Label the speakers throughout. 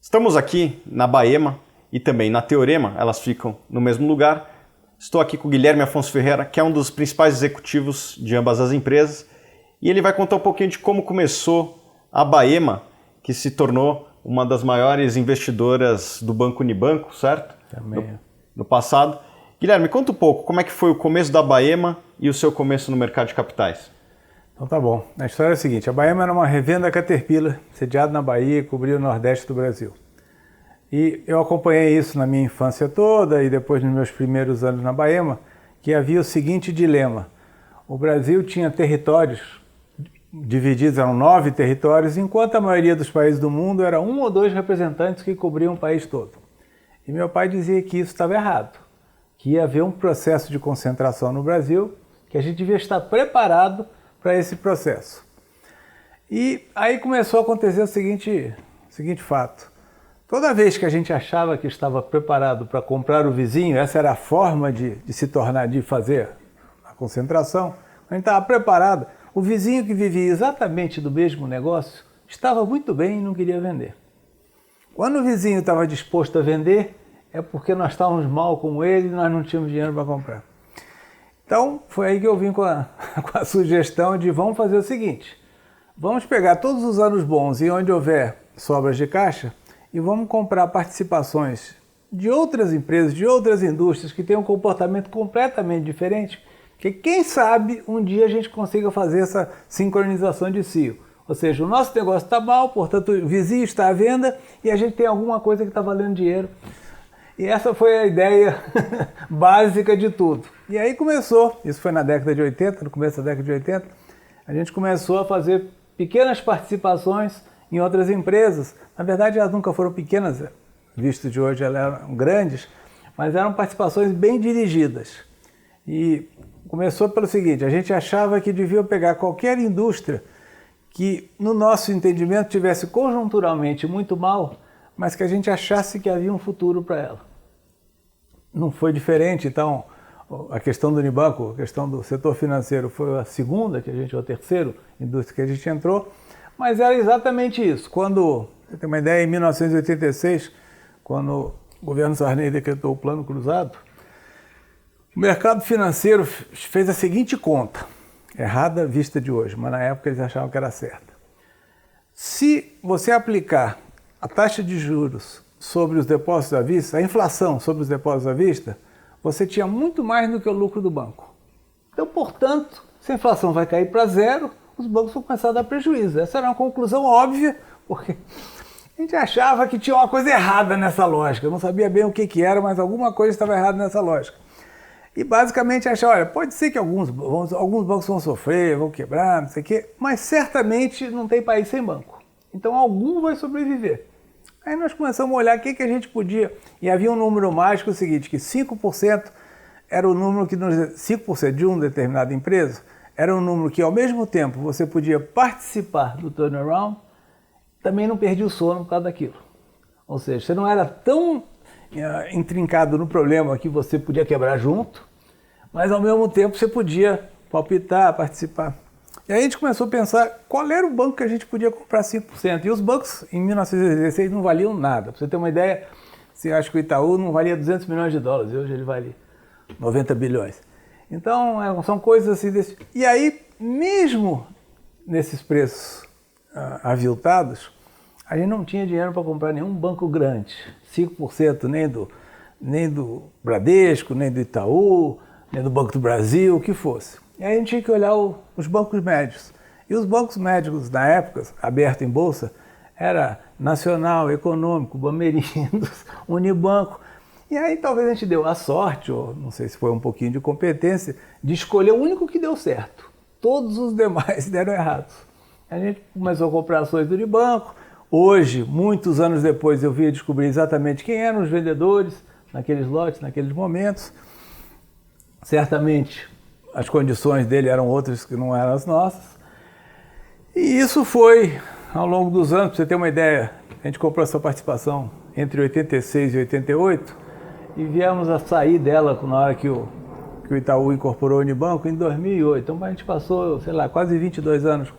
Speaker 1: Estamos aqui na Baema e também na Teorema, elas ficam no mesmo lugar. Estou aqui com o Guilherme Afonso Ferreira, que é um dos principais executivos de ambas as empresas, e ele vai contar um pouquinho de como começou a Baema, que se tornou uma das maiores investidoras do Banco Unibanco, certo?
Speaker 2: Também.
Speaker 1: No passado. Guilherme, conta um pouco, como é que foi o começo da Baema e o seu começo no mercado de capitais?
Speaker 2: Então tá bom. A história é a seguinte, a Baema era uma revenda Caterpillar, sediada na Bahia e cobria o Nordeste do Brasil. E eu acompanhei isso na minha infância toda e depois nos meus primeiros anos na Baema, que havia o seguinte dilema. O Brasil tinha territórios divididos, eram 9 territórios, enquanto a maioria dos países do mundo era 1 ou 2 representantes que cobriam o país todo. E meu pai dizia que isso estava errado, que ia haver um processo de concentração no Brasil, que a gente devia estar preparado para esse processo. E aí começou a acontecer o seguinte fato. Toda vez que a gente achava que estava preparado para comprar o vizinho, essa era a forma de fazer a concentração, a gente estava preparado, o vizinho que vivia exatamente do mesmo negócio estava muito bem e não queria vender. Quando o vizinho estava disposto a vender, é porque nós estávamos mal com ele e nós não tínhamos dinheiro para comprar. Então, foi aí que eu vim com a sugestão de vamos fazer o seguinte, vamos pegar todos os anos bons e onde houver sobras de caixa e vamos comprar participações de outras empresas, de outras indústrias que têm um comportamento completamente diferente, que quem sabe um dia a gente consiga fazer essa sincronização de ciclo. Ou seja, o nosso negócio está mal, portanto o vizinho está à venda e a gente tem alguma coisa que está valendo dinheiro. E essa foi a ideia básica de tudo. E aí começou, isso foi na década de 80, no começo da década de 80, a gente começou a fazer pequenas participações em outras empresas. Na verdade, elas nunca foram pequenas, visto de hoje elas eram grandes, mas eram participações bem dirigidas. E começou pelo seguinte, a gente achava que devia pegar qualquer indústria que, no nosso entendimento, tivesse conjunturalmente muito mal, mas que a gente achasse que havia um futuro para ela. Não foi diferente, então, a questão do Unibanco, a questão do setor financeiro foi a segunda, ou a terceira indústria que a gente entrou, mas era exatamente isso. Quando, você tem uma ideia, em 1986, quando o governo Sarney decretou o Plano Cruzado, o mercado financeiro fez a seguinte conta, errada vista de hoje, mas na época eles achavam que era certa. Se você aplicar a taxa de juros sobre os depósitos à vista, a inflação sobre os depósitos à vista, você tinha muito mais do que o lucro do banco. Então, portanto, se a inflação vai cair para zero, os bancos vão começar a dar prejuízo. Essa era uma conclusão óbvia, porque a gente achava que tinha uma coisa errada nessa lógica. Eu não sabia bem o que era, mas alguma coisa estava errada nessa lógica. E basicamente achava, olha, pode ser que alguns bancos vão sofrer, vão quebrar, não sei o quê, mas certamente não tem país sem banco. Então algum vai sobreviver. Aí nós começamos a olhar o que a gente podia, e havia um número mágico, o seguinte, que 5% era o número que 5% de uma determinada empresa, era um número que ao mesmo tempo você podia participar do turnaround, também não perdia o sono por causa daquilo. Ou seja, você não era tão intrincado no problema que você podia quebrar junto, mas ao mesmo tempo você podia palpitar, participar. E aí a gente começou a pensar qual era o banco que a gente podia comprar 5%. E os bancos, em 1916, não valiam nada. Para você ter uma ideia, você acha que o Itaú não valia 200 milhões de dólares, e hoje ele vale 90 bilhões. Então, são coisas assim desse... E aí, mesmo nesses preços aviltados, a gente não tinha dinheiro para comprar nenhum banco grande. 5% nem do Bradesco, nem do Itaú, nem do Banco do Brasil, o que fosse. E aí a gente tinha que olhar os bancos médios. E os bancos médios, na época, abertos em bolsa, era Nacional, Econômico, Bamerindos, Unibanco. E aí talvez a gente deu a sorte, ou não sei se foi um pouquinho de competência, de escolher o único que deu certo. Todos os demais deram errados. A gente começou a comprar ações do Unibanco. Hoje, muitos anos depois, eu vim descobrir exatamente quem eram os vendedores naqueles lotes, naqueles momentos. Certamente, as condições dele eram outras que não eram as nossas. E isso foi, ao longo dos anos, para você ter uma ideia, a gente comprou essa participação entre 86 e 88 e viemos a sair dela na hora que o Itaú incorporou o Unibanco em 2008. Então a gente passou, sei lá, quase 22 anos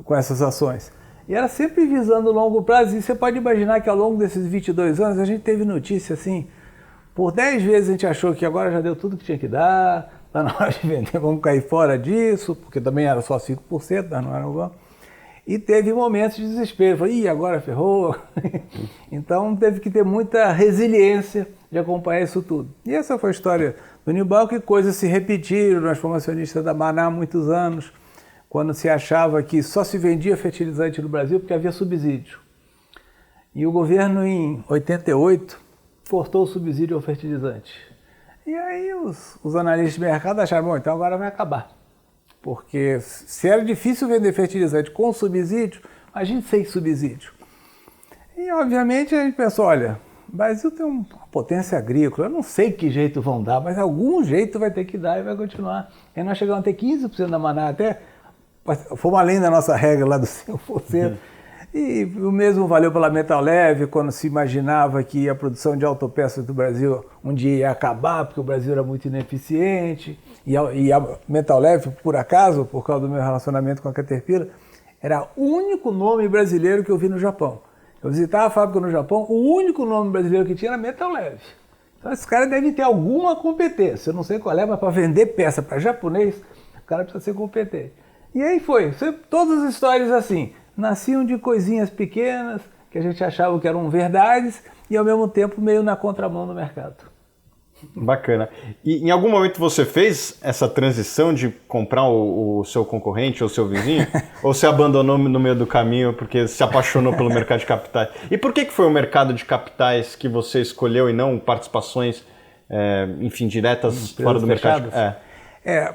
Speaker 2: com essas ações. E era sempre visando o longo prazo, e você pode imaginar que ao longo desses 22 anos a gente teve notícia assim, por 10 vezes a gente achou que agora já deu tudo que tinha que dar, está na hora de vender, vamos cair fora disso, porque também era só 5%, mas não era o banco. E teve momentos de desespero, falei, ih, agora ferrou. Então teve que ter muita resiliência de acompanhar isso tudo. E essa foi a história do Unibanco, e coisas se repetiram. Nós fomos acionistas da Maná há muitos anos, quando se achava que só se vendia fertilizante no Brasil porque havia subsídio. E o governo, em 88, cortou o subsídio ao fertilizante. E aí os analistas de mercado acharam, bom, então agora vai acabar. Porque se era difícil vender fertilizante com subsídio, imagine sem subsídio. E obviamente a gente pensou, olha, o Brasil tem uma potência agrícola, eu não sei que jeito vão dar, mas algum jeito vai ter que dar e vai continuar. E nós chegamos a ter 15% da Maná, até fomos além da nossa regra lá dos 5%. E o mesmo valeu pela Metal Leve, quando se imaginava que a produção de autopeças do Brasil um dia ia acabar, porque o Brasil era muito ineficiente. E a Metal Leve, por acaso, por causa do meu relacionamento com a Caterpillar, era o único nome brasileiro que eu vi no Japão. Eu visitava a fábrica no Japão, o único nome brasileiro que tinha era Metal Leve. Então esses caras devem ter alguma competência, eu não sei qual é, mas para vender peça para japonês, o cara precisa ser competente. E aí foi, todas as histórias assim, nasciam de coisinhas pequenas, que a gente achava que eram verdades, e ao mesmo tempo meio na contramão do mercado.
Speaker 1: Bacana. E em algum momento você fez essa transição de comprar o seu concorrente ou o seu vizinho? Ou você abandonou no meio do caminho porque se apaixonou pelo mercado de capitais? E por que foi o mercado de capitais que você escolheu e não participações, enfim, diretas fora do mercado?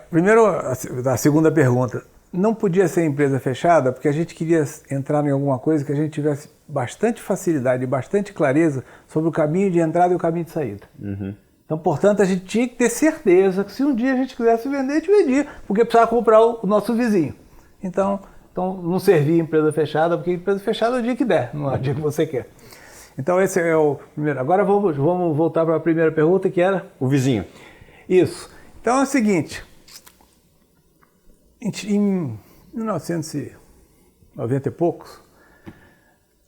Speaker 2: Primeiro, a segunda pergunta. Não podia ser empresa fechada porque a gente queria entrar em alguma coisa que a gente tivesse bastante facilidade e bastante clareza sobre o caminho de entrada e o caminho de saída. Uhum. Então, portanto, a gente tinha que ter certeza que se um dia a gente quisesse vender, a gente vendia, porque precisava comprar o nosso vizinho. Então não servia empresa fechada, porque empresa fechada é o dia que der, não é o dia que você quer. Então esse é o primeiro. Agora vamos voltar para a primeira pergunta, que era?
Speaker 1: O vizinho.
Speaker 2: Isso. Então é o seguinte, em 1990 e poucos,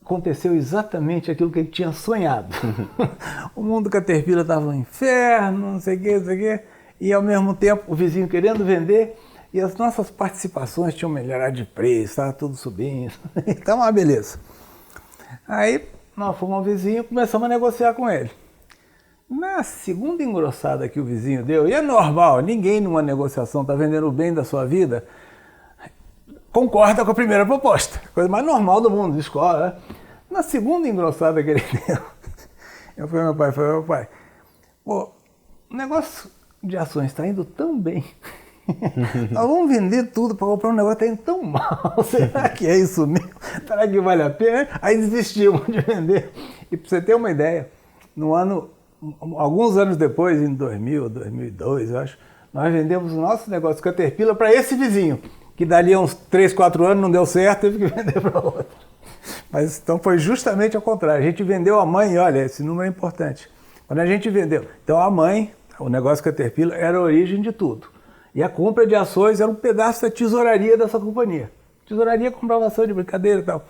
Speaker 2: aconteceu exatamente aquilo que ele tinha sonhado. O mundo Caterpillar estava um inferno, não sei o quê, e ao mesmo tempo o vizinho querendo vender, e as nossas participações tinham melhorado de preço, estava tudo subindo. Então, uma beleza. Aí nós fomos ao vizinho e começamos a negociar com ele. Na segunda engrossada que o vizinho deu, e é normal, ninguém numa negociação está vendendo o bem da sua vida, concorda com a primeira proposta. Coisa mais normal do mundo, de escola, né? Na segunda engrossada que ele deu, eu falei ao meu pai, pô, o negócio de ações está indo tão bem, nós vamos vender tudo para comprar um negócio que está indo tão mal, será que é isso mesmo? Será que vale a pena? Aí desistimos de vender. E para você ter uma ideia, alguns anos depois, em 2000, 2002, eu acho, nós vendemos o nosso negócio Caterpillar para esse vizinho, que dali uns 3, 4 anos não deu certo, teve que vender para outro. Mas então foi justamente ao contrário. A gente vendeu a mãe, olha, esse número é importante. Quando a gente vendeu, então a mãe, o negócio Caterpillar, era a origem de tudo. E a compra de ações era um pedaço da tesouraria dessa companhia. Tesouraria comprava ação de brincadeira e tal.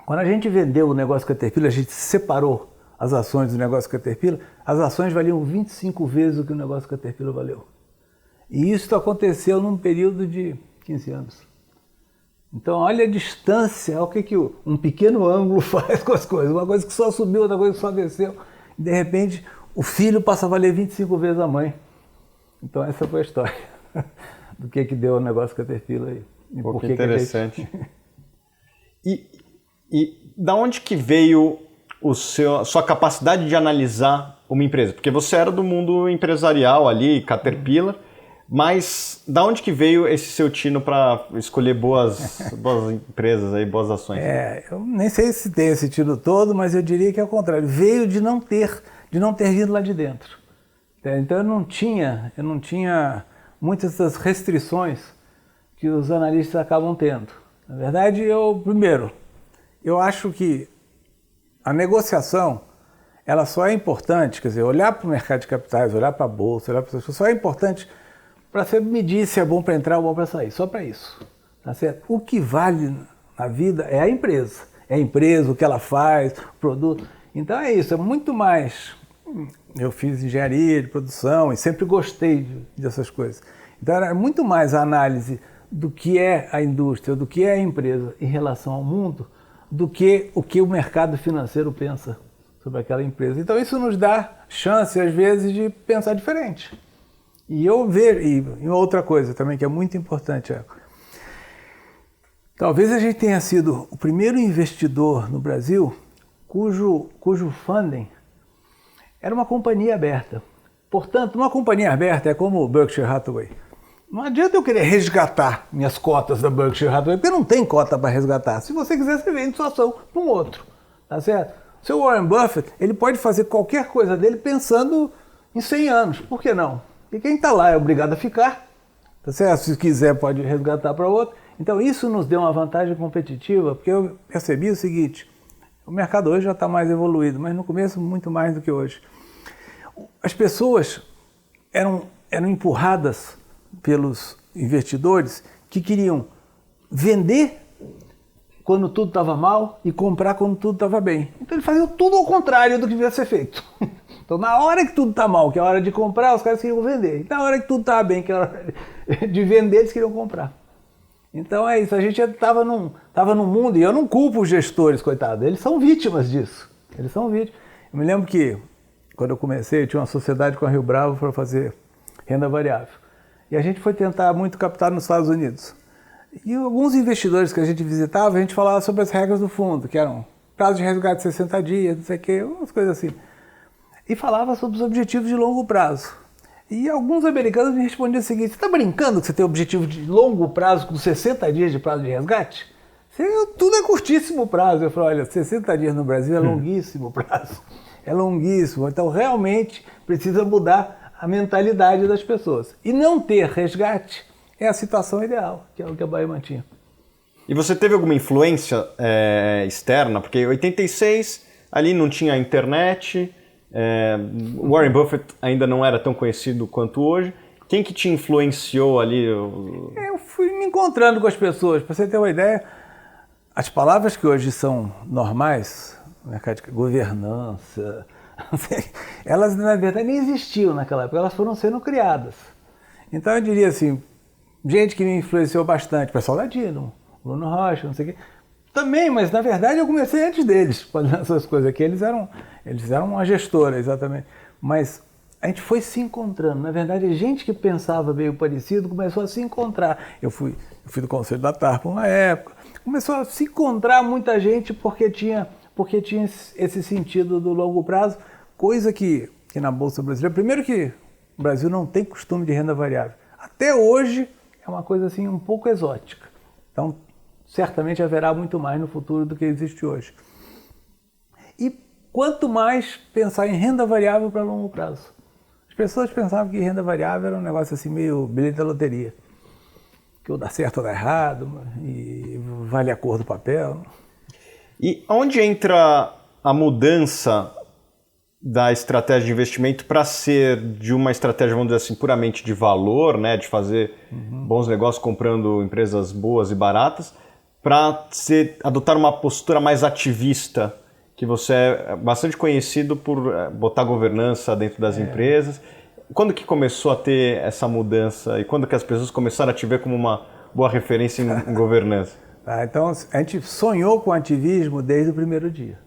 Speaker 2: Quando a gente vendeu o negócio Caterpillar, a gente separou as ações do negócio Caterpillar, as ações valiam 25 vezes o que o negócio Caterpillar valeu. E isso aconteceu num período de 15 anos. Então, olha a distância, olha o que um pequeno ângulo faz com as coisas. Uma coisa que só subiu, outra coisa que só desceu. E, de repente, o filho passa a valer 25 vezes a mãe. Então, essa foi a história do que deu o negócio Caterpillar aí.
Speaker 1: Pô, que interessante. E da onde que veio a sua capacidade de analisar uma empresa? Porque você era do mundo empresarial ali, Caterpillar, mas da onde que veio esse seu tino para escolher boas empresas, aí, boas ações?
Speaker 2: Eu nem sei se tem esse tino todo, mas eu diria que é o contrário. Veio de não ter vindo lá de dentro. Então eu não tinha muitas das restrições que os analistas acabam tendo. Na verdade, eu acho que a negociação, ela só é importante, quer dizer, olhar para o mercado de capitais, olhar para a bolsa, olhar para as pessoas, só é importante para você medir se é bom para entrar ou bom para sair, só para isso. Tá certo? O que vale na vida é a empresa. É a empresa, o que ela faz, o produto. Então é isso, é muito mais... Eu fiz engenharia de produção e sempre gostei dessas coisas. Então era muito mais a análise do que é a indústria, do que é a empresa em relação ao mundo, do que o mercado financeiro pensa sobre aquela empresa. Então isso nos dá chance, às vezes, de pensar diferente. E eu vejo, e outra coisa também que é muito importante, talvez a gente tenha sido o primeiro investidor no Brasil cujo funding era uma companhia aberta. Portanto, uma companhia aberta é como o Berkshire Hathaway. Não adianta eu querer resgatar minhas cotas da Berkshire Hathaway, porque não tem cota para resgatar. Se você quiser, você vende sua ação para um outro. Tá certo? O seu Warren Buffett, ele pode fazer qualquer coisa dele pensando em 100 anos. Por que não? E quem está lá é obrigado a ficar. Tá certo? Se quiser, pode resgatar para outro. Então, isso nos deu uma vantagem competitiva, porque eu percebi o seguinte: o mercado hoje já está mais evoluído, mas no começo muito mais do que hoje. As pessoas eram empurradas pelos investidores que queriam vender quando tudo estava mal e comprar quando tudo estava bem. Então eles faziam tudo ao contrário do que devia ser feito. Então na hora que tudo está mal, que é a hora de comprar, os caras queriam vender. E na hora que tudo estava bem, que é a hora de vender, eles queriam comprar. Então é isso, a gente estava num mundo, e eu não culpo os gestores, coitados, eles são vítimas disso. Eles são vítimas. Eu me lembro que, quando eu comecei, eu tinha uma sociedade com a Rio Bravo para fazer renda variável. E a gente foi tentar muito captar nos Estados Unidos. E alguns investidores que a gente visitava, a gente falava sobre as regras do fundo, que eram prazo de resgate de 60 dias, não sei o quê, umas coisas assim. E falava sobre os objetivos de longo prazo. E alguns americanos me respondiam o seguinte: você está brincando que você tem objetivo de longo prazo com 60 dias de prazo de resgate? Tudo é curtíssimo prazo. Eu falei: olha, 60 dias no Brasil é longuíssimo prazo. É longuíssimo. Então, realmente, precisa mudar a mentalidade das pessoas. E não ter resgate é a situação ideal, que é o que a Bahia tinha.
Speaker 1: E você teve alguma influência externa? Porque em 86, ali não tinha internet... Warren Buffett ainda não era tão conhecido quanto hoje. Quem que te influenciou ali?
Speaker 2: Eu fui me encontrando com as pessoas. Para você ter uma ideia, as palavras que hoje são normais, governança, elas na verdade nem existiam naquela época, elas foram sendo criadas. Então eu diria assim, gente que me influenciou bastante, o pessoal da Dino, Bruno Rocha, não sei o quê. Também, mas na verdade eu comecei antes deles, fazendo essas coisas aqui. Eles eram uma gestora, exatamente. Mas a gente foi se encontrando. Na verdade, gente que pensava meio parecido começou a se encontrar. Eu fui do Conselho da TARPA uma época. Começou a se encontrar muita gente porque tinha esse sentido do longo prazo, coisa que na Bolsa Brasileira... Primeiro que o Brasil não tem costume de renda variável. Até hoje é uma coisa assim um pouco exótica. Então, certamente haverá muito mais no futuro do que existe hoje. E quanto mais pensar em renda variável para longo prazo. As pessoas pensavam que renda variável era um negócio assim meio bilhete da loteria. Que ou dá certo ou dá errado, e vale a cor do papel.
Speaker 1: E onde entra a mudança da estratégia de investimento para ser de uma estratégia, vamos dizer assim, puramente de valor, né, de fazer bons negócios comprando empresas boas e baratas, para adotar uma postura mais ativista, que você é bastante conhecido por botar governança dentro das empresas. Quando que começou a ter essa mudança e quando que as pessoas começaram a te ver como uma boa referência em governança?
Speaker 2: Então, a gente sonhou com ativismo desde o primeiro dia.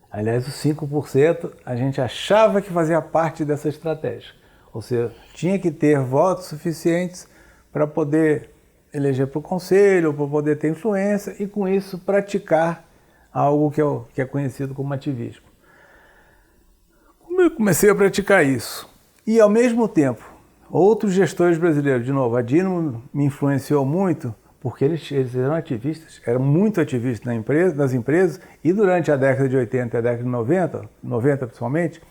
Speaker 2: Aliás, os 5% a gente achava que fazia parte dessa estratégia. Ou seja, tinha que ter votos suficientes para poder eleger para o conselho, para poder ter influência e, com isso, praticar algo que é conhecido como ativismo. Como eu comecei a praticar isso? E, ao mesmo tempo, outros gestores brasileiros, de novo, a Dino me influenciou muito, porque eles eram ativistas, eram muito ativistas nas empresas, e durante a década de 80 e a década de 90 principalmente,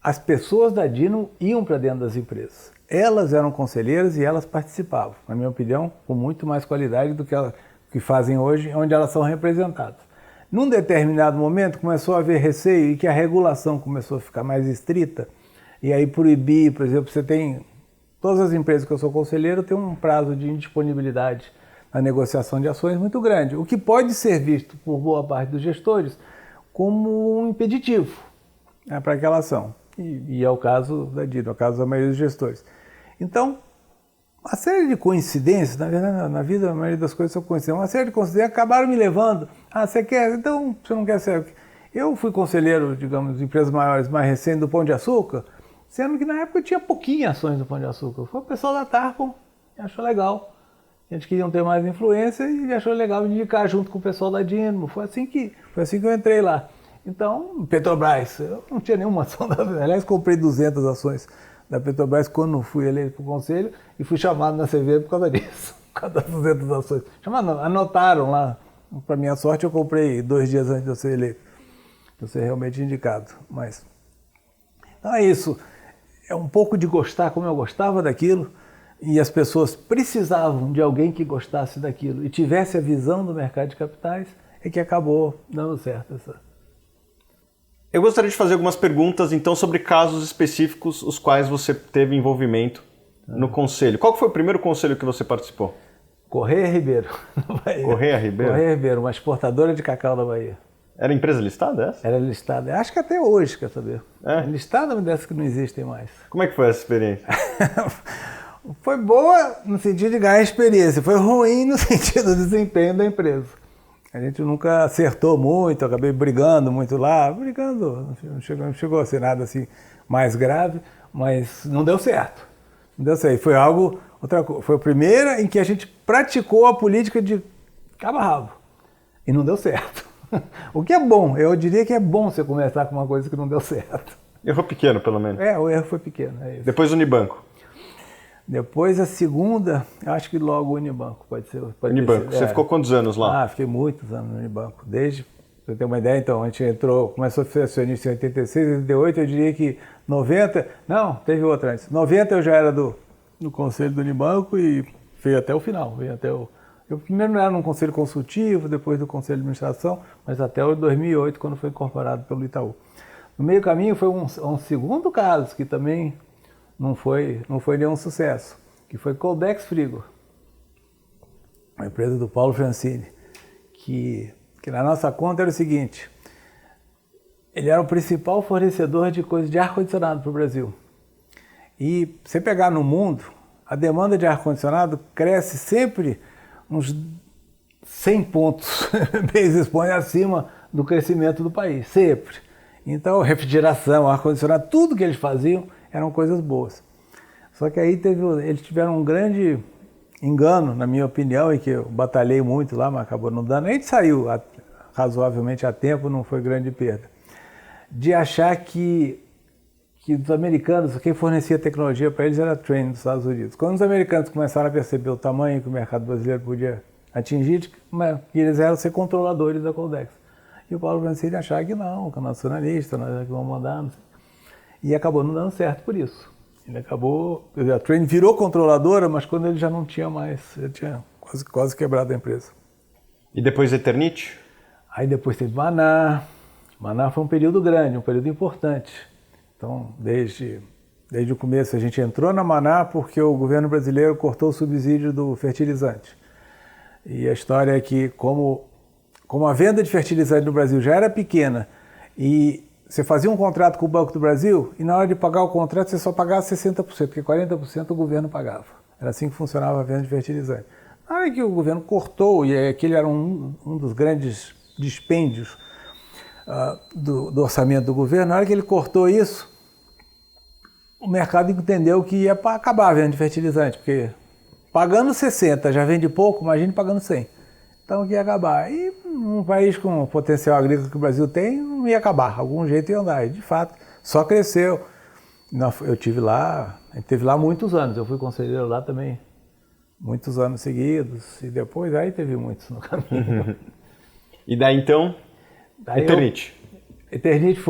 Speaker 2: as pessoas da Dino iam para dentro das empresas. Elas eram conselheiras e elas participavam, na minha opinião, com muito mais qualidade do que fazem hoje, onde elas são representadas. Num determinado momento, começou a haver receio e que a regulação começou a ficar mais estrita, e aí proibir, por exemplo, todas as empresas que eu sou conselheiro têm um prazo de indisponibilidade a negociação de ações muito grande, o que pode ser visto por boa parte dos gestores como um impeditivo, né, para aquela ação. E é o caso da Dino, é o caso da maioria dos gestores. Então, uma série de coincidências, na verdade, na vida a maioria das coisas são coincidências, uma série de coincidências acabaram me levando, você quer, então você não quer ser... Eu fui conselheiro, digamos, de empresas maiores mais recentes do Pão de Açúcar, sendo que na época eu tinha pouquinhas ações do Pão de Açúcar. Foi o pessoal da Tarpon que achou legal. Eles queriam ter mais influência e achou legal me indicar junto com o pessoal da Dino. Foi assim que eu entrei lá. Então, Petrobras, eu não tinha nenhuma ação da... Aliás, comprei 200 ações da Petrobras quando fui eleito para o conselho e fui chamado na CVM por causa disso, por causa das 200 ações. Anotaram lá. Para minha sorte, eu comprei 2 dias antes de eu ser eleito. De eu ser realmente indicado. Mas, então é isso. É um pouco de gostar como eu gostava daquilo, e as pessoas precisavam de alguém que gostasse daquilo e tivesse a visão do mercado de capitais, é que acabou dando certo.
Speaker 1: Eu gostaria de fazer algumas perguntas, então, sobre casos específicos os quais você teve envolvimento no conselho. Qual foi o primeiro conselho que você participou?
Speaker 2: Correia Ribeiro,
Speaker 1: na Bahia. Correia Ribeiro?
Speaker 2: Correia Ribeiro, uma exportadora de cacau da Bahia.
Speaker 1: Era empresa listada essa?
Speaker 2: Era listada. Acho que até hoje, quer saber. É listada, mas dessas que não existem mais.
Speaker 1: Como é que foi essa experiência?
Speaker 2: Foi boa no sentido de ganhar experiência, foi ruim no sentido do desempenho da empresa. A gente nunca acertou muito, acabei brigando muito lá, não chegou a ser nada assim mais grave, mas não deu certo. Não deu certo. Foi a primeira em que a gente praticou a política de cabo a rabo e não deu certo. O que é bom, eu diria que é bom você começar com uma coisa que não deu certo.
Speaker 1: Erro pequeno, pelo menos.
Speaker 2: O erro foi pequeno, é isso.
Speaker 1: Depois o Unibanco.
Speaker 2: Depois a segunda, acho que logo o Unibanco, pode ser.
Speaker 1: Unibanco, você ficou quantos anos lá?
Speaker 2: Fiquei muitos anos no Unibanco. Desde, pra você ter uma ideia, então, a gente começou a ser acionista em 86, 88, eu diria que 90, não, teve outra antes. 90 eu já era do conselho do Unibanco e veio até o final, eu primeiro não era num conselho consultivo, depois do conselho de administração, mas até o 2008, quando foi incorporado pelo Itaú. No meio caminho foi um segundo caso, que também não foi nenhum sucesso, que foi Coldex Frigo, uma empresa do Paulo Francini, que na nossa conta era o seguinte, ele era o principal fornecedor de coisas de ar-condicionado para o Brasil. E você pegar no mundo, a demanda de ar-condicionado cresce sempre uns 100 pontos basis points acima do crescimento do país, sempre. Então, refrigeração, ar-condicionado, tudo que eles faziam eram coisas boas. Só que aí eles tiveram um grande engano, na minha opinião, e que eu batalhei muito lá, mas acabou não dando. A gente saiu razoavelmente a tempo, não foi grande perda. De achar que os americanos, quem fornecia tecnologia para eles era a Trane dos Estados Unidos. Quando os americanos começaram a perceber o tamanho que o mercado brasileiro podia atingir, eles eram ser controladores da Coldex. E o Paulo Francini achava que não, que é nacionalista, nós é que vamos mandar. E acabou não dando certo por isso. A Trane virou controladora, mas quando ele já não tinha mais, ele tinha quase quebrado a empresa.
Speaker 1: E depois Eternit?
Speaker 2: Aí depois teve Maná. Maná foi um período grande, um período importante. Então, desde o começo, a gente entrou na Maná porque o governo brasileiro cortou o subsídio do fertilizante. E a história é que, como a venda de fertilizante no Brasil já era pequena e você fazia um contrato com o Banco do Brasil e na hora de pagar o contrato você só pagava 60%, porque 40% o governo pagava. Era assim que funcionava a venda de fertilizante. Na hora que o governo cortou, e aquele era um dos grandes dispêndios do orçamento do governo, na hora que ele cortou isso, o mercado entendeu que ia acabar a venda de fertilizante, porque pagando 60 já vende pouco, imagine pagando 100. Então ia acabar. E um país com o potencial agrícola que o Brasil tem, não ia acabar, algum jeito ia andar. E de fato, só cresceu. Eu tive lá, a gente teve lá muitos anos, eu fui conselheiro lá também, muitos anos seguidos, e depois aí teve muitos no caminho.
Speaker 1: E daí então, Eternit?
Speaker 2: Eternit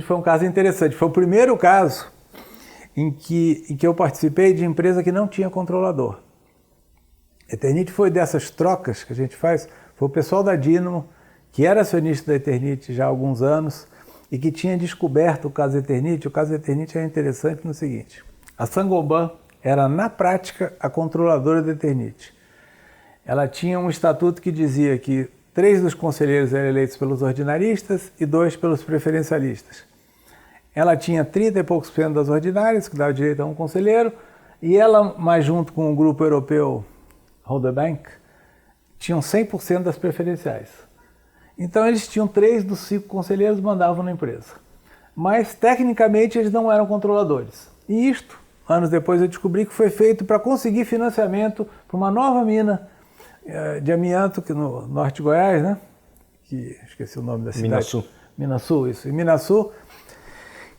Speaker 2: foi um caso interessante, foi o primeiro caso em que eu participei de empresa que não tinha controlador. Eternit foi dessas trocas que a gente faz, foi o pessoal da Dynamo, que era acionista da Eternit já há alguns anos e que tinha descoberto o caso Eternit. O caso Eternit é interessante no seguinte, a Saint-Gobain era, na prática, a controladora da Eternit. ela tinha um estatuto que dizia que 3 dos conselheiros eram eleitos pelos ordinaristas e 2 pelos preferencialistas. Ela tinha 30 e poucos % das ordinárias, que dava direito a um conselheiro, e ela, mais junto com o grupo europeu Roda Bank, tinham 100% das preferenciais. Então eles tinham 3 dos 5 conselheiros mandavam na empresa. Mas tecnicamente eles não eram controladores. E isto, anos depois eu descobri que foi feito para conseguir financiamento para uma nova mina de amianto que no norte de Goiás, né? Que esqueci o nome da cidade.
Speaker 1: Minasul.
Speaker 2: Minasul, isso. Em Minasul.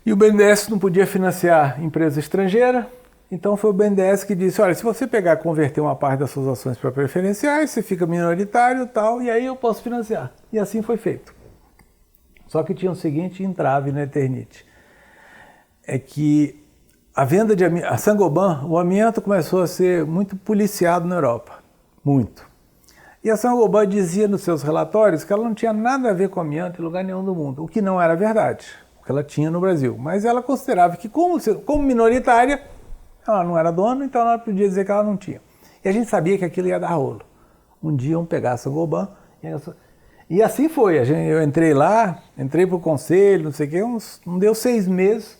Speaker 2: E o BNDES não podia financiar empresa estrangeira, então foi o BNDES que disse, olha, se você pegar e converter uma parte das suas ações para preferenciais, você fica minoritário e tal, e aí eu posso financiar. E assim foi feito. Só que tinha o seguinte entrave na Eternit, é que a venda de a Saint-Gobain, o amianto começou a ser muito policiado na Europa, muito. E a Saint-Gobain dizia nos seus relatórios que ela não tinha nada a ver com amianto em lugar nenhum do mundo, o que não era verdade, o que ela tinha no Brasil. Mas ela considerava que como minoritária, ela não era dona, então ela podia dizer que ela não tinha. E a gente sabia que aquilo ia dar rolo. Um dia iam pegar a Saint-Gobain e assim foi. Eu entrei lá, entrei para o conselho, não sei o quê, não deu 6 meses.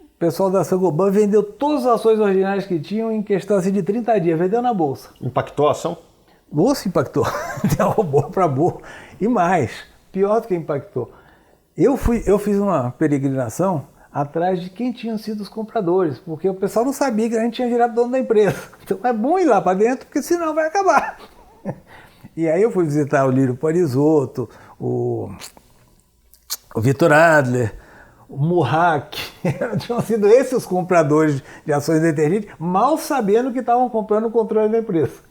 Speaker 2: O pessoal da Saint-Gobain vendeu todas as ações ordinárias que tinham em questão assim, de 30 dias, vendeu na bolsa.
Speaker 1: Impactou a ação?
Speaker 2: Bolsa impactou, derrubou para burro. E mais, pior do que impactou. Eu fiz uma peregrinação atrás de quem tinham sido os compradores, porque o pessoal não sabia que a gente tinha virado dono da empresa. Então é bom ir lá para dentro, porque senão vai acabar. E aí eu fui visitar o Lírio Parisotto, o Vitor Adler, o Murrac, tinham sido esses os compradores de ações da Eternit, mal sabendo que estavam comprando o controle da empresa.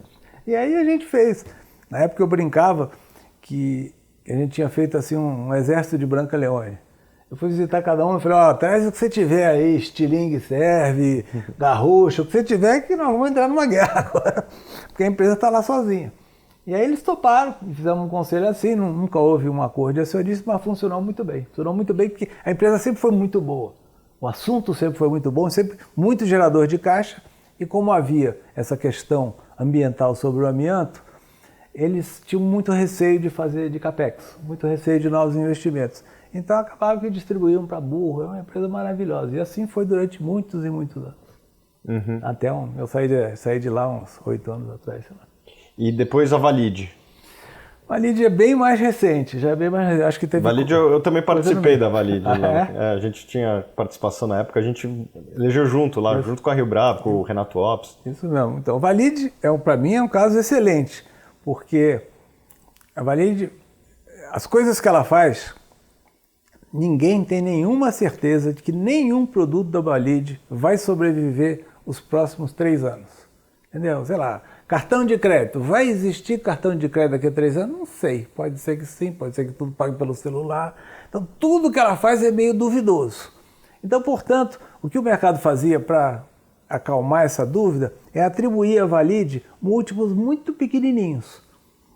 Speaker 2: E aí a gente fez. Na época eu brincava que a gente tinha feito assim um exército de Branca Leone. Eu fui visitar cada um e falei, traz o que você tiver aí, estilingue serve, garrucha, o que você tiver que nós vamos entrar numa guerra agora, porque a empresa está lá sozinha. E aí eles toparam, fizemos um conselho assim, nunca houve um acordo de acionista, mas funcionou muito bem. Funcionou muito bem porque a empresa sempre foi muito boa. O assunto sempre foi muito bom, sempre muito gerador de caixa, e como havia essa questão ambiental sobre o amianto, eles tinham muito receio de fazer de capex, muito receio de novos investimentos. Então acabavam que distribuíam para burro, é uma empresa maravilhosa. E assim foi durante muitos e muitos anos.
Speaker 1: Uhum.
Speaker 2: Até eu saí de lá uns 8 anos atrás, sei lá.
Speaker 1: E depois a Valide.
Speaker 2: Valide é bem mais recente, já é bem mais recente. Acho que teve.
Speaker 1: Valide, eu também participei da Valide.
Speaker 2: É?
Speaker 1: A gente tinha participação na época, a gente elegeu junto lá, junto com a Rio Bravo, com o Renato Ops.
Speaker 2: Isso mesmo. Então, a Valide, para mim, é um caso excelente, porque a Valide, as coisas que ela faz, ninguém tem nenhuma certeza de que nenhum produto da Valide vai sobreviver os próximos 3 anos. Entendeu? Sei lá. Cartão de crédito. Vai existir cartão de crédito daqui a 3 anos? Não sei. Pode ser que sim, pode ser que tudo pague pelo celular. Então, tudo que ela faz é meio duvidoso. Então, portanto, o que o mercado fazia para acalmar essa dúvida é atribuir à Valide múltiplos muito pequenininhos.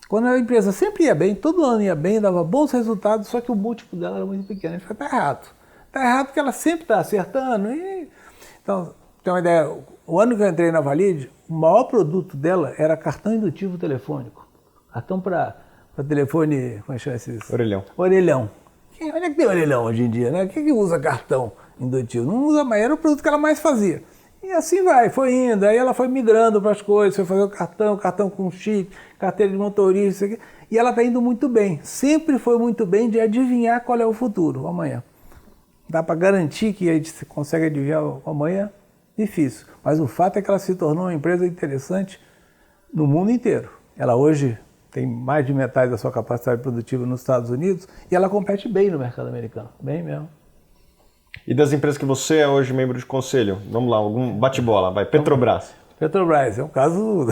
Speaker 2: Quando a empresa sempre ia bem, todo ano ia bem, dava bons resultados, só que o múltiplo dela era muito pequeno. A gente fala, está errado. Está errado porque ela sempre está acertando. Então, tem uma ideia, o ano que eu entrei na Valide, o maior produto dela era cartão indutivo telefônico. Cartão para telefone, como é que chama esses?
Speaker 1: Orelhão.
Speaker 2: Orelhão. Onde é que tem orelhão hoje em dia, né? Quem que usa cartão indutivo? Não usa mais, era o produto que ela mais fazia. E assim foi indo. Aí ela foi migrando para as coisas, foi fazer o cartão com chip, carteira de motorista, isso aqui. E ela está indo muito bem. Sempre foi muito bem de adivinhar qual é o futuro, amanhã. Dá para garantir que a gente consegue adivinhar o amanhã? Difícil. Mas o fato é que ela se tornou uma empresa interessante no mundo inteiro. Ela hoje tem mais de metade da sua capacidade produtiva nos Estados Unidos e ela compete bem no mercado americano. Bem mesmo.
Speaker 1: E das empresas que você é hoje membro de conselho? Vamos lá, algum bate-bola, vai. Petrobras.
Speaker 2: Petrobras é um caso,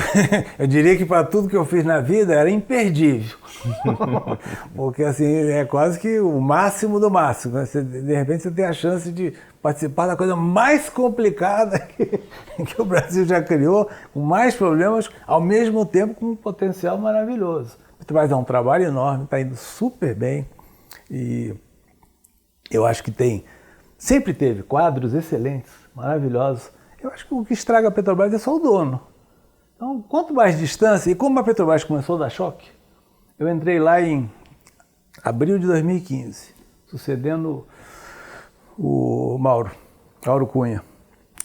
Speaker 2: eu diria que para tudo que eu fiz na vida era imperdível. Porque assim, é quase que o máximo do máximo. De repente você tem a chance de participar da coisa mais complicada que o Brasil já criou, com mais problemas, ao mesmo tempo com um potencial maravilhoso. Petrobras dá um trabalho enorme, está indo super bem. E eu acho que sempre teve quadros excelentes, maravilhosos. Eu acho que o que estraga a Petrobras é só o dono. Então, quanto mais distância, e como a Petrobras começou a dar choque, eu entrei lá em abril de 2015, sucedendo o Mauro Cunha,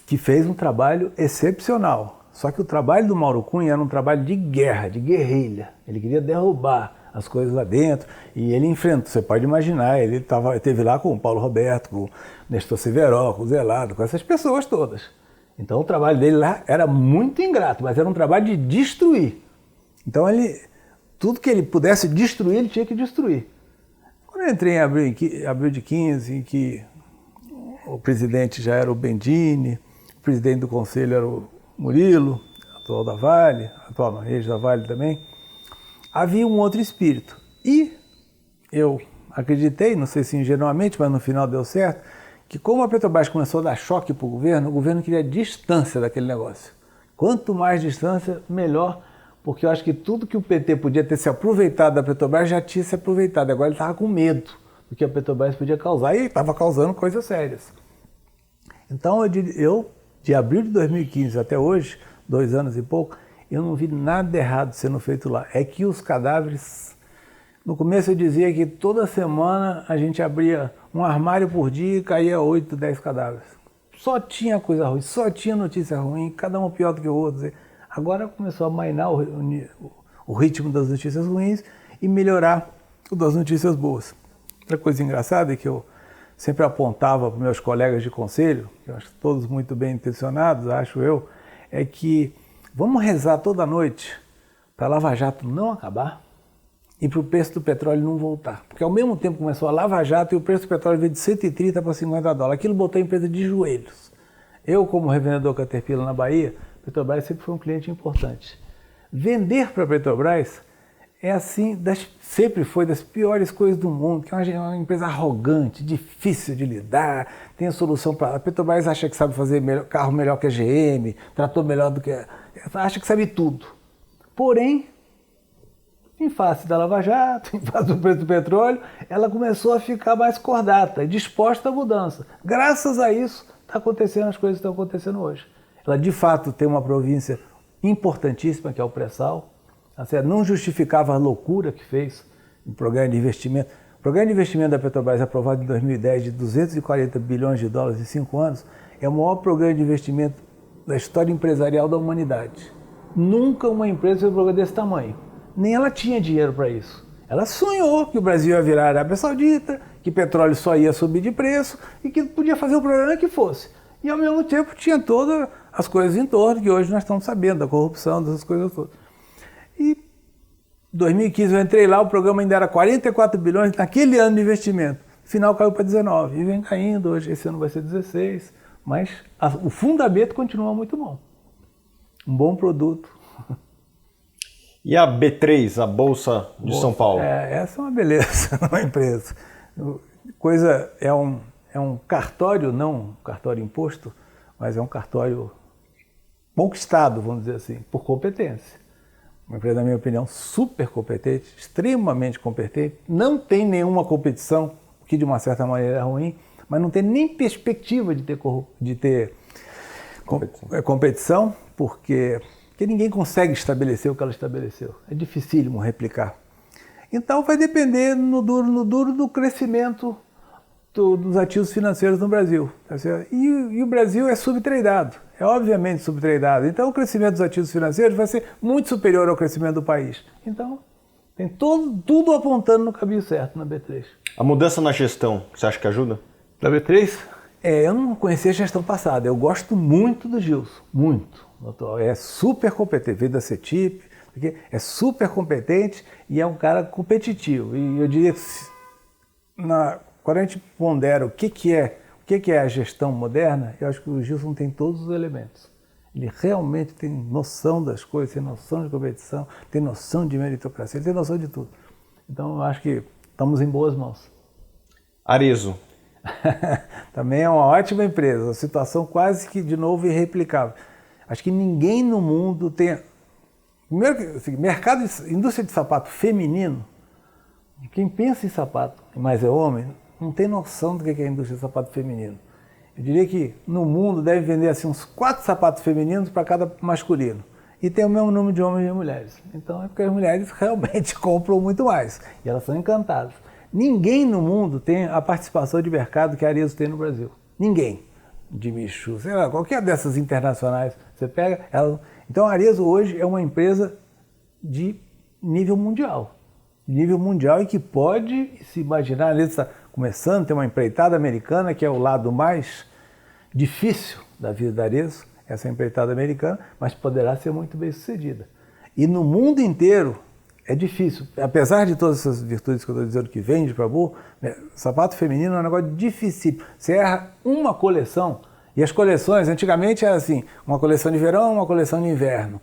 Speaker 2: que fez um trabalho excepcional. Só que o trabalho do Mauro Cunha era um trabalho de guerra, de guerrilha. Ele queria derrubar as coisas lá dentro e ele enfrentou, você pode imaginar, ele esteve lá com o Paulo Roberto, com o Nestor Severo, com o Zelado, com essas pessoas todas. Então o trabalho dele lá era muito ingrato, mas era um trabalho de destruir. Então tudo que ele pudesse destruir, ele tinha que destruir. Quando eu entrei em abril de 15, em que o presidente já era o Bendini, o presidente do conselho era o Murilo, atual da Vale, atual ex da Vale também, havia um outro espírito. E eu acreditei, não sei se ingenuamente, mas no final deu certo, que como a Petrobras começou a dar choque para o governo queria distância daquele negócio. Quanto mais distância, melhor, porque eu acho que tudo que o PT podia ter se aproveitado da Petrobras já tinha se aproveitado. Agora ele estava com medo do que a Petrobras podia causar e estava causando coisas sérias. Então eu, de abril de 2015 até hoje, 2 anos e pouco, eu não vi nada errado sendo feito lá. É que os cadáveres... No começo eu dizia que toda semana a gente abria um armário por dia e caía 8, 10 cadáveres. Só tinha coisa ruim, só tinha notícia ruim, cada um pior do que o outro. Agora começou a amainar o ritmo das notícias ruins e melhorar o das notícias boas. Outra coisa engraçada é que eu sempre apontava para meus colegas de conselho, que eu acho todos muito bem intencionados, acho eu, é que vamos rezar toda noite para a Lava Jato não acabar e para o preço do petróleo não voltar. Porque ao mesmo tempo começou a Lava Jato e o preço do petróleo veio de 130 para 50 dólares. Aquilo botou a empresa de joelhos. Eu, como revendedor Caterpillar na Bahia, Petrobras sempre foi um cliente importante. Vender para a Petrobras é assim, sempre foi das piores coisas do mundo, que é uma empresa arrogante, difícil de lidar, tem a solução para... A Petrobras acha que sabe fazer carro melhor que a GM, trator melhor do que... Acha que sabe tudo. Porém, em face da Lava Jato, em face do preço do petróleo, ela começou a ficar mais cordata, disposta à mudança. Graças a isso, está acontecendo as coisas que estão acontecendo hoje. Ela, de fato, tem uma província importantíssima, que é o pré-sal. Não justificava a loucura que fez o programa de investimento. O programa de investimento da Petrobras, aprovado em 2010, de 240 bilhões de dólares em 5 anos, é o maior programa de investimento da história empresarial da humanidade. Nunca uma empresa fez um programa desse tamanho. Nem ela tinha dinheiro para isso. Ela sonhou que o Brasil ia virar a Arábia Saudita, que petróleo só ia subir de preço e que podia fazer o programa que fosse. E ao mesmo tempo tinha todas as coisas em torno que hoje nós estamos sabendo, da corrupção, dessas coisas todas. E em 2015 eu entrei lá, o programa ainda era 44 bilhões naquele ano de investimento. No final caiu para 19 e vem caindo, hoje esse ano vai ser 16, mas o fundamento continua muito bom. Um bom produto.
Speaker 1: E a B3, a Bolsa de São Paulo?
Speaker 2: Essa é uma beleza, uma empresa. É um cartório, não um cartório imposto, mas é um cartório conquistado, vamos dizer assim, por competência. Uma empresa, na minha opinião, super competente, extremamente competente, não tem nenhuma competição, o que de uma certa maneira é ruim, mas não tem nem perspectiva de ter competição, porque ninguém consegue estabelecer o que ela estabeleceu. É dificílimo replicar. Então vai depender no duro do crescimento dos ativos financeiros no Brasil. E o Brasil é subtradado, é obviamente subtradado. Então o crescimento dos ativos financeiros vai ser muito superior ao crescimento do país. Então tem tudo apontando no caminho certo na B3.
Speaker 1: A mudança na gestão, você acha que ajuda?
Speaker 2: Da B3? Eu não conhecia a gestão passada. Eu gosto muito do Gilson, muito. É super competente, veio da CETIP, é super competente e é um cara competitivo. E eu diria que quando a gente pondera o que é a gestão moderna, eu acho que o Gilson tem todos os elementos. Ele realmente tem noção das coisas, tem noção de competição, tem noção de meritocracia, ele tem noção de tudo. Então eu acho que estamos em boas mãos.
Speaker 1: Arezzo.
Speaker 2: Também é uma ótima empresa, uma situação quase que, de novo, irreplicável. Acho que ninguém no mundo tem... Primeiro, assim, indústria de sapato feminino, quem pensa em sapato, mas é homem, não tem noção do que é a indústria de sapato feminino. Eu diria que no mundo deve vender assim, uns 4 sapatos femininos para cada masculino. e tem o mesmo número de homens e mulheres. Então é porque as mulheres realmente compram muito mais e elas são encantadas. Ninguém no mundo tem a participação de mercado que a Arezzo tem no Brasil. Ninguém. De Michu, sei lá, qualquer dessas internacionais, você pega ela. Então a Arezzo hoje é uma empresa de nível mundial. Nível mundial e que pode se imaginar, a Arezzo está começando, tem uma empreitada americana, que é o lado mais difícil da vida da Arezzo, essa empreitada americana, mas poderá ser muito bem sucedida. E no mundo inteiro é difícil, apesar de todas essas virtudes que eu estou dizendo que vende para burro, sapato feminino é um negócio difícil. Você erra uma coleção, e as coleções, antigamente era assim, uma coleção de verão, uma coleção de inverno.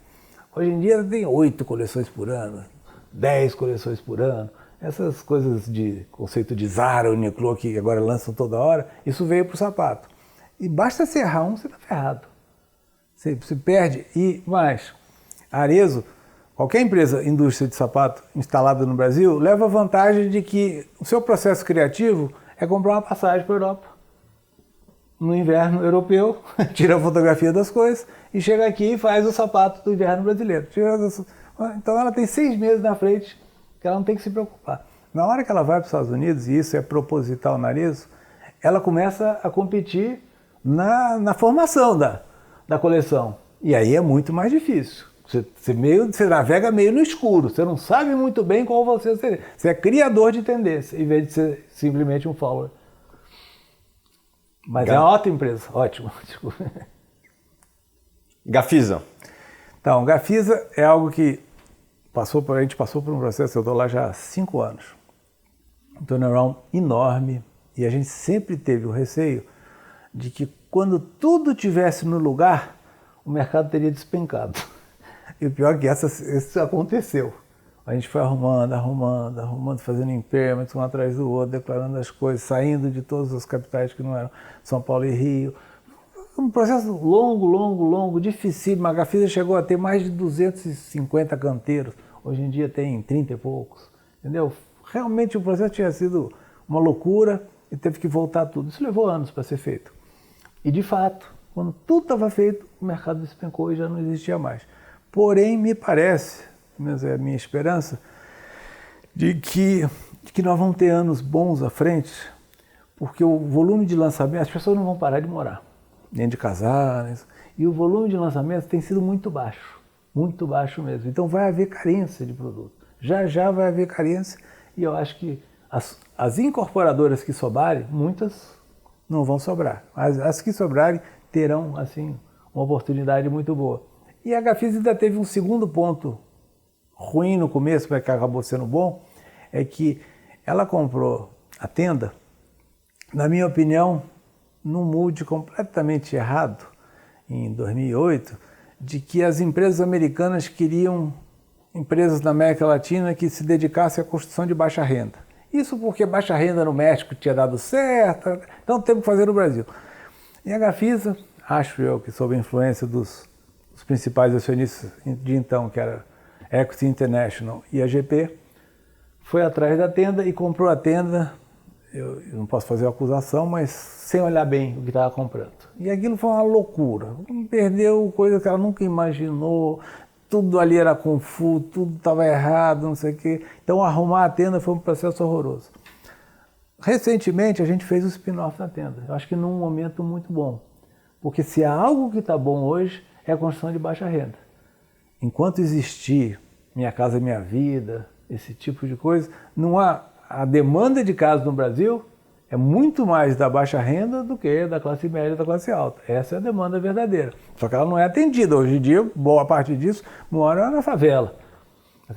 Speaker 2: Hoje em dia tem 8 coleções por ano, 10 coleções por ano. Essas coisas de conceito de Zara, Uniqlo, que agora lançam toda hora, isso veio para o sapato. E basta você errar um, você está ferrado. Você perde. E mais, a Arezzo, qualquer empresa, indústria de sapato instalada no Brasil, leva a vantagem de que o seu processo criativo é comprar uma passagem para a Europa. No inverno europeu, tira a fotografia das coisas e chega aqui e faz o sapato do inverno brasileiro. Então ela tem 6 meses na frente que ela não tem que se preocupar. Na hora que ela vai para os Estados Unidos, e isso é proposital na Arezzo, ela começa a competir na formação da coleção. E aí é muito mais difícil. Você navega meio no escuro, você não sabe muito bem qual você ser. Você é criador de tendência, em vez de ser simplesmente um follower. Mas é uma ótima empresa, ótimo.
Speaker 1: Gafisa.
Speaker 2: Então, Gafisa é algo que a gente passou por um processo, eu estou lá já há 5 anos. Um turnaround enorme, e a gente sempre teve o receio de que quando tudo estivesse no lugar, o mercado teria despencado. E o pior é que isso aconteceu. A gente foi arrumando, fazendo impairments um atrás do outro, declarando as coisas, saindo de todas as capitais que não eram São Paulo e Rio. Um processo longo, dificílimo. A Gafisa chegou a ter mais de 250 canteiros. Hoje em dia tem 30 e poucos. Entendeu? Realmente o processo tinha sido uma loucura e teve que voltar tudo. Isso levou anos para ser feito. E de fato, quando tudo estava feito, o mercado despencou e já não existia mais. Porém, me parece, mas é a minha esperança, de que nós vamos ter anos bons à frente, porque o volume de lançamento, as pessoas não vão parar de morar, nem de casar, e o volume de lançamentos tem sido muito baixo mesmo. Então vai haver carência de produto. Já vai haver carência, e eu acho que as incorporadoras que sobrarem, muitas não vão sobrar. As que sobrarem terão, assim, uma oportunidade muito boa. E a Gafisa ainda teve um segundo ponto ruim no começo, mas que acabou sendo bom, é que ela comprou a tenda, na minha opinião, num mood completamente errado, em 2008, de que as empresas americanas queriam empresas da América Latina que se dedicassem à construção de baixa renda. Isso porque baixa renda no México tinha dado certo, então temos que fazer no Brasil. E a Gafisa, acho eu que sob a influência dos principais acionistas de então, que era Equity International e a GP, foi atrás da tenda e comprou a tenda, eu não posso fazer a acusação, mas sem olhar bem o que estava comprando. E aquilo foi uma loucura, perdeu coisa que ela nunca imaginou, tudo ali era confuso, tudo estava errado, não sei o quê. Então arrumar a tenda foi um processo horroroso. Recentemente a gente fez o spin-off da tenda, eu acho que num momento muito bom, porque se há algo que está bom hoje, é a construção de baixa renda. Enquanto existir Minha Casa Minha Vida, esse tipo de coisa, não há a demanda de casa no Brasil é muito mais da baixa renda do que da classe média e da classe alta. Essa é a demanda verdadeira. Só que ela não é atendida. Hoje em dia, boa parte disso mora na favela.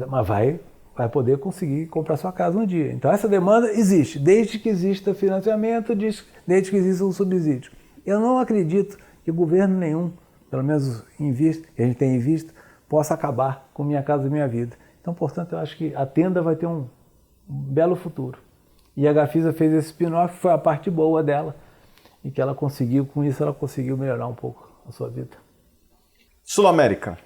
Speaker 2: Mas vai poder conseguir comprar sua casa um dia. Então essa demanda existe, desde que exista financiamento, desde que exista um subsídio. Eu não acredito que governo nenhum, pelo menos em vista, que a gente tem em vista, possa acabar com Minha Casa Minha Vida. Então, portanto, eu acho que a tenda vai ter um belo futuro. E a Gafisa fez esse spin-off, foi a parte boa dela, e que ela conseguiu, com isso ela conseguiu melhorar um pouco a sua vida.
Speaker 1: Sul-América.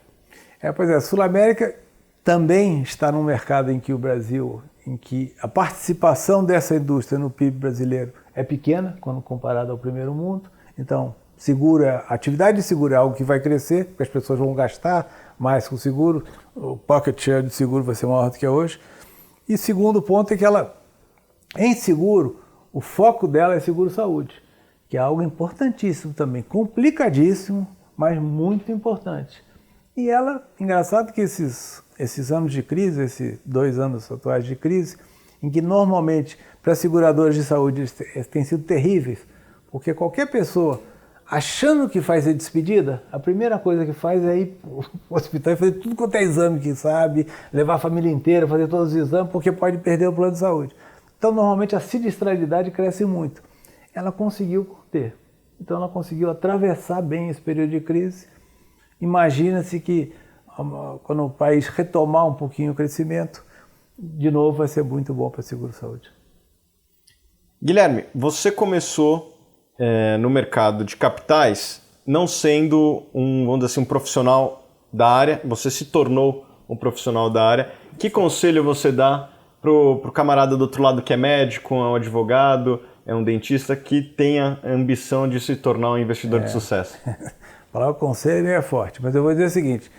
Speaker 2: Pois é, Sul-América também está num mercado em que o Brasil, em que a participação dessa indústria no PIB brasileiro é pequena, quando comparado ao primeiro mundo. Então, seguro, a atividade de seguro é algo que vai crescer, porque as pessoas vão gastar mais com o seguro, o pocket share de seguro vai ser maior do que é hoje. E segundo ponto é que ela, em seguro, o foco dela é seguro-saúde, que é algo importantíssimo também, complicadíssimo, mas muito importante. E ela, engraçado que esses anos de crise, esses 2 anos atuais de crise, em que normalmente para seguradoras de saúde têm sido terríveis, porque qualquer pessoa achando que faz a despedida, a primeira coisa que faz é ir para o hospital e fazer tudo quanto é exame que sabe, levar a família inteira, fazer todos os exames, porque pode perder o plano de saúde. Então, normalmente, a sinistralidade cresce muito. Ela conseguiu conter. Então, ela conseguiu atravessar bem esse período de crise. Imagina-se que, quando o país retomar um pouquinho o crescimento, de novo vai ser muito bom para a seguro-saúde.
Speaker 1: Guilherme, você começou no mercado de capitais não sendo vamos dizer assim, um profissional da área, você se tornou um profissional da área. Que conselho você dá para o camarada do outro lado que é médico, é um advogado, é um dentista que tenha a ambição de se tornar um investidor de sucesso?
Speaker 2: Falar o conselho é forte, mas eu vou dizer o seguinte,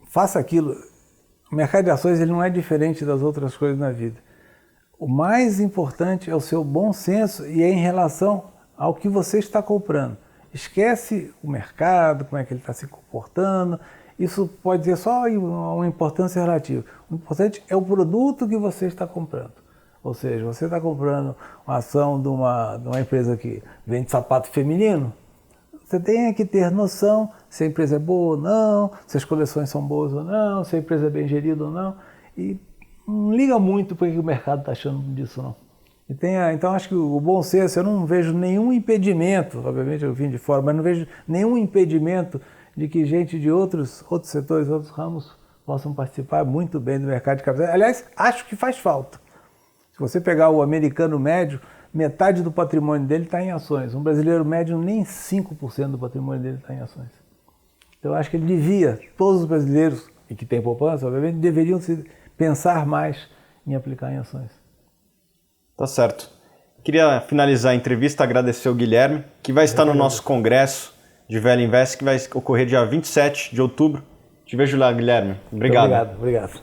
Speaker 2: faça aquilo. O mercado de ações ele não é diferente das outras coisas na vida. O mais importante é o seu bom senso e é em relação ao que você está comprando. Esquece o mercado, como é que ele está se comportando. Isso pode ter só uma importância relativa. O importante é o produto que você está comprando. Ou seja, você está comprando uma ação de uma empresa que vende sapato feminino, você tem que ter noção se a empresa é boa ou não, se as coleções são boas ou não, se a empresa é bem gerida ou não. E não liga muito porque o mercado está achando disso, não. Então, acho que o bom senso, eu não vejo nenhum impedimento, obviamente eu vim de fora, mas não vejo nenhum impedimento de que gente de outros setores, outros ramos, possam participar muito bem do mercado de capitais. Aliás, acho que faz falta. Se você pegar o americano médio, metade do patrimônio dele está em ações. Um brasileiro médio, nem 5% do patrimônio dele está em ações. Então, acho que ele devia, todos os brasileiros, e que têm poupança, obviamente, deveriam pensar mais em aplicar em ações.
Speaker 1: Tá certo. Queria finalizar a entrevista, agradecer ao Guilherme, que vai estar no nosso congresso de Velho Invest, que vai ocorrer dia 27 de outubro. Te vejo lá, Guilherme. Obrigado.
Speaker 2: Obrigado.